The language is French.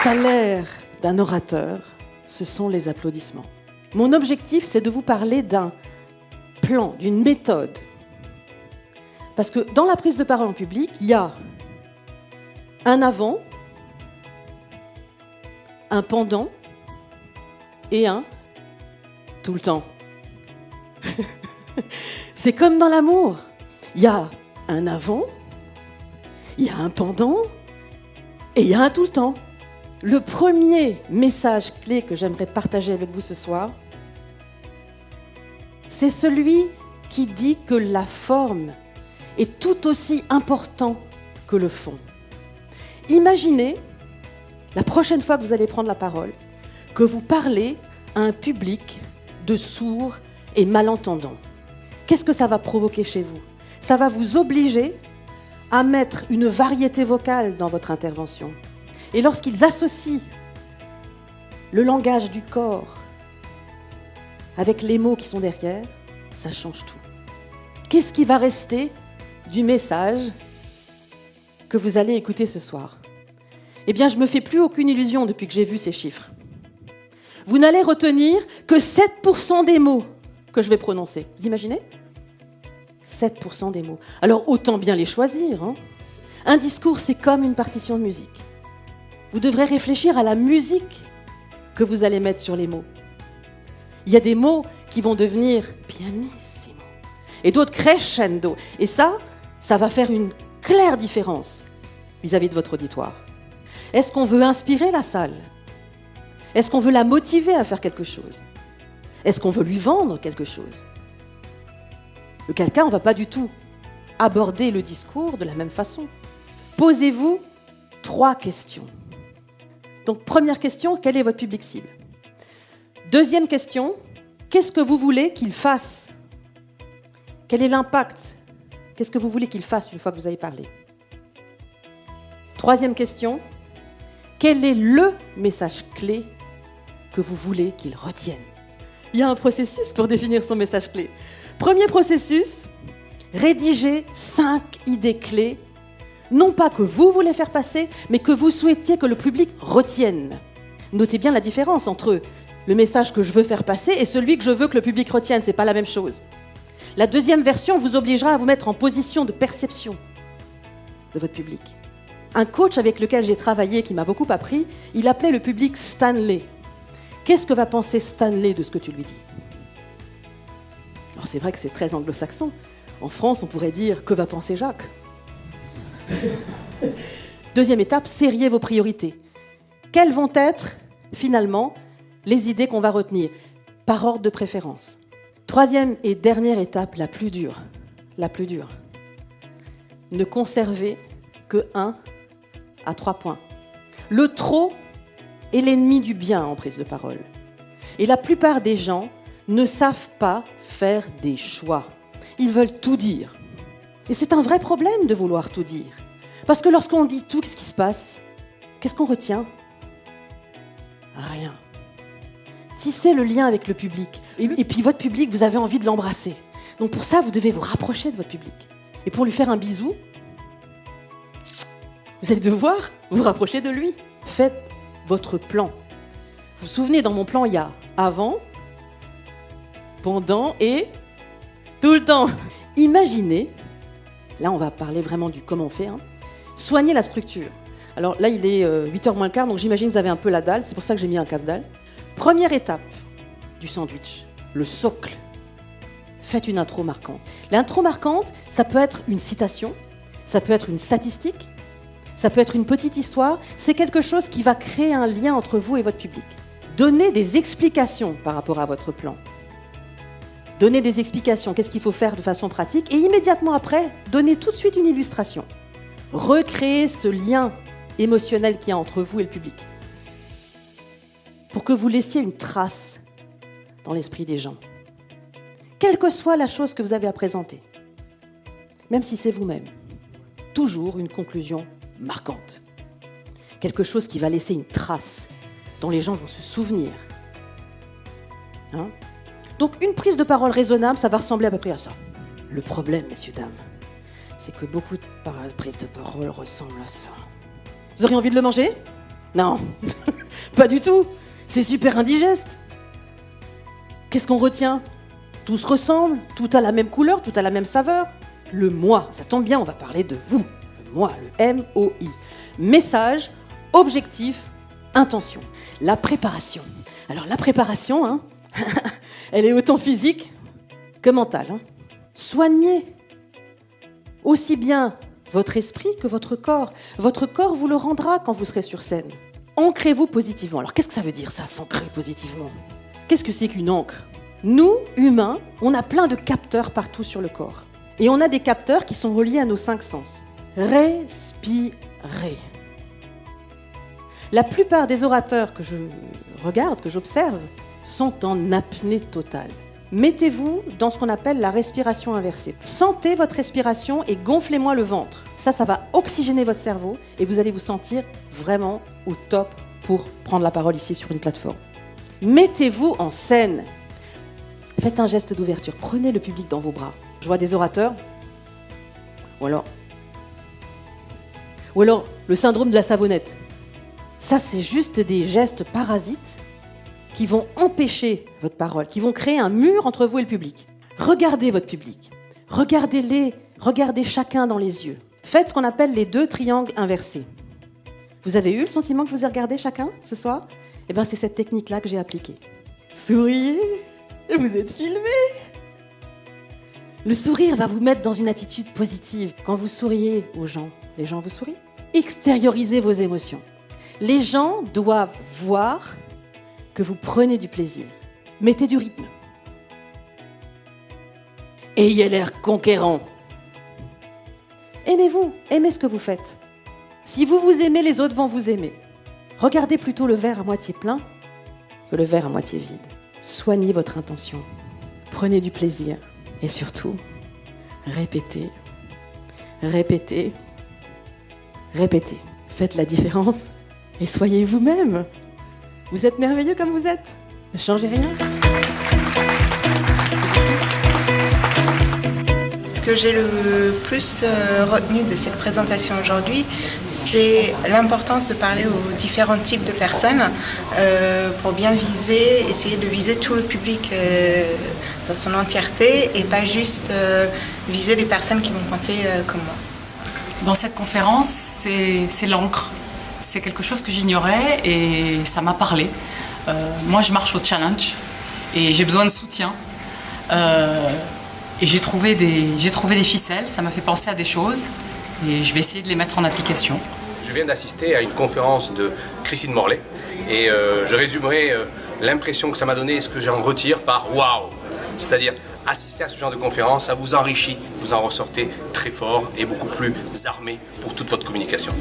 salaire d'un orateur, ce sont les applaudissements. Mon objectif, c'est de vous parler d'un plan, d'une méthode. Parce que dans la prise de parole en public, il y a un avant, un pendant et un tout le temps. C'est comme dans l'amour. Il y a un avant, il y a un pendant et il y a un tout le temps. Le premier message clé que j'aimerais partager avec vous ce soir, c'est celui qui dit que la forme est tout aussi importante que le fond. Imaginez, la prochaine fois que vous allez prendre la parole, que vous parlez à un public de sourds et malentendants. Qu'est-ce que ça va provoquer chez vous ? Ça va vous obliger à mettre une variété vocale dans votre intervention. Et lorsqu'ils associent le langage du corps avec les mots qui sont derrière, ça change tout. Qu'est-ce qui va rester du message que vous allez écouter ce soir ? Eh bien, je ne me fais plus aucune illusion depuis que j'ai vu ces chiffres. Vous n'allez retenir que 7% des mots que je vais prononcer. Vous imaginez ? 7% des mots. Alors, autant bien les choisir. Un discours, c'est comme une partition de musique. Vous devrez réfléchir à la musique que vous allez mettre sur les mots. Il y a des mots qui vont devenir pianissimo et d'autres crescendo. Et ça va faire une claire différence vis-à-vis de votre auditoire. Est-ce qu'on veut inspirer la salle ? Est-ce qu'on veut la motiver à faire quelque chose ? Est-ce qu'on veut lui vendre quelque chose ? Auquel cas, on ne va pas du tout aborder le discours de la même façon. Posez-vous 3 questions. Donc, première question, quel est votre public cible ? Deuxième question, qu'est-ce que vous voulez qu'il fasse ? Quel est l'impact ? Qu'est-ce que vous voulez qu'il fasse une fois que vous avez parlé ? Troisième question, quel est le message clé que vous voulez qu'il retienne ? Il y a un processus pour définir son message clé. Premier processus, rédiger 5 idées clés, non pas que vous voulez faire passer, mais que vous souhaitiez que le public retienne. Notez bien la différence entre le message que je veux faire passer et celui que je veux que le public retienne. Ce n'est pas la même chose. La deuxième version vous obligera à vous mettre en position de perception de votre public. Un coach avec lequel j'ai travaillé, qui m'a beaucoup appris, il appelait le public Stanley. Qu'est-ce que va penser Stanley de ce que tu lui dis ? Alors c'est vrai que c'est très anglo-saxon. En France, on pourrait dire « que va penser Jacques ?» Deuxième étape, serriez vos priorités. Quelles vont être, finalement, les idées qu'on va retenir, par ordre de préférence ? Troisième et dernière étape, la plus dure. Ne conservez que 1 à 3 points. Le trop est l'ennemi du bien en prise de parole. Et la plupart des gens ne savent pas faire des choix. Ils veulent tout dire. Et c'est un vrai problème de vouloir tout dire. Parce que lorsqu'on dit tout, qu'est-ce qui se passe ? Qu'est-ce qu'on retient ? Rien. Tissez le lien avec le public. Et puis votre public, vous avez envie de l'embrasser. Donc pour ça, vous devez vous rapprocher de votre public. Et pour lui faire un bisou, vous allez devoir vous rapprocher de lui. Faites votre plan. Vous vous souvenez, dans mon plan, il y a avant, pendant et tout le temps. Imaginez, là on va parler vraiment du comment on fait, soignez la structure. Alors là il est 8h moins le quart, donc j'imagine que vous avez un peu la dalle, c'est pour ça que j'ai mis un casse-dalle. Première étape du sandwich, le socle. Faites une intro marquante. L'intro marquante, ça peut être une citation, ça peut être une statistique, ça peut être une petite histoire, c'est quelque chose qui va créer un lien entre vous et votre public. Donnez des explications par rapport à votre plan. Donnez des explications, qu'est-ce qu'il faut faire de façon pratique, et immédiatement après, donnez tout de suite une illustration. Recréez ce lien émotionnel qu'il y a entre vous et le public, pour que vous laissiez une trace dans l'esprit des gens. Quelle que soit la chose que vous avez à présenter, même si c'est vous-même, toujours une conclusion marquante. Quelque chose qui va laisser une trace, dont les gens vont se souvenir. Donc une prise de parole raisonnable, ça va ressembler à peu près à ça. Le problème, messieurs, dames, c'est que beaucoup de prises de parole ressemblent à ça. Vous auriez envie de le manger ? Non, pas du tout. C'est super indigeste. Qu'est-ce qu'on retient? Tout se ressemble, tout a la même couleur, tout a la même saveur. Le moi, ça tombe bien, on va parler de vous. Le moi, le M-O-I. Message, objectif, intention. La préparation. Alors la préparation, hein, elle est autant physique que mentale. Hein. Soignez aussi bien votre esprit que votre corps. Votre corps vous le rendra quand vous serez sur scène. Ancrez-vous positivement. Alors qu'est-ce que ça veut dire ça, s'ancrer positivement? Qu'est-ce que c'est qu'une ancre? Nous, humains, on a plein de capteurs partout sur le corps. Et on a des capteurs qui sont reliés à nos 5 sens. Respirez. La plupart des orateurs que je regarde, que j'observe, sont en apnée totale. Mettez-vous dans ce qu'on appelle la respiration inversée. Sentez votre respiration et gonflez-moi le ventre. Ça va oxygéner votre cerveau et vous allez vous sentir vraiment au top pour prendre la parole ici sur une plateforme. Mettez-vous en scène. Faites un geste d'ouverture. Prenez le public dans vos bras. Je vois des orateurs. Ou alors le syndrome de la savonnette. Ça, c'est juste des gestes parasites qui vont empêcher votre parole, qui vont créer un mur entre vous et le public. Regardez votre public. Regardez-les. Regardez chacun dans les yeux. Faites ce qu'on appelle les 2 triangles inversés. Vous avez eu le sentiment que je vous ai regardé chacun ce soir? Eh bien, c'est cette technique-là que j'ai appliquée. Souriez, vous êtes filmé. Le sourire va vous mettre dans une attitude positive. Quand vous souriez aux gens, les gens vous sourient. Extériorisez vos émotions. Les gens doivent voir que vous prenez du plaisir. Mettez du rythme. Ayez l'air conquérant. Aimez-vous, aimez ce que vous faites. Si vous vous aimez, les autres vont vous aimer. Regardez plutôt le verre à moitié plein que le verre à moitié vide. Soignez votre intention. Prenez du plaisir. Et surtout, répétez, répétez, répétez. Faites la différence et soyez vous-même. Vous êtes merveilleux comme vous êtes. Ne changez rien. Ce que j'ai le plus retenu de cette présentation aujourd'hui, c'est l'importance de parler aux différents types de personnes pour bien viser, essayer de viser tout le public dans son entièreté et pas juste viser les personnes qui vont penser comme moi. Dans cette conférence, c'est l'encre. C'est quelque chose que j'ignorais et ça m'a parlé. Moi, je marche au challenge et j'ai besoin de soutien. Et j'ai trouvé des ficelles, ça m'a fait penser à des choses et je vais essayer de les mettre en application. Je viens d'assister à une conférence de Christine Morlaix et je résumerai l'impression que ça m'a donné et ce que j'en retire par waouh. C'est-à-dire, assister à ce genre de conférence, ça vous enrichit, vous en ressortez très fort et beaucoup plus armé pour toute votre communication.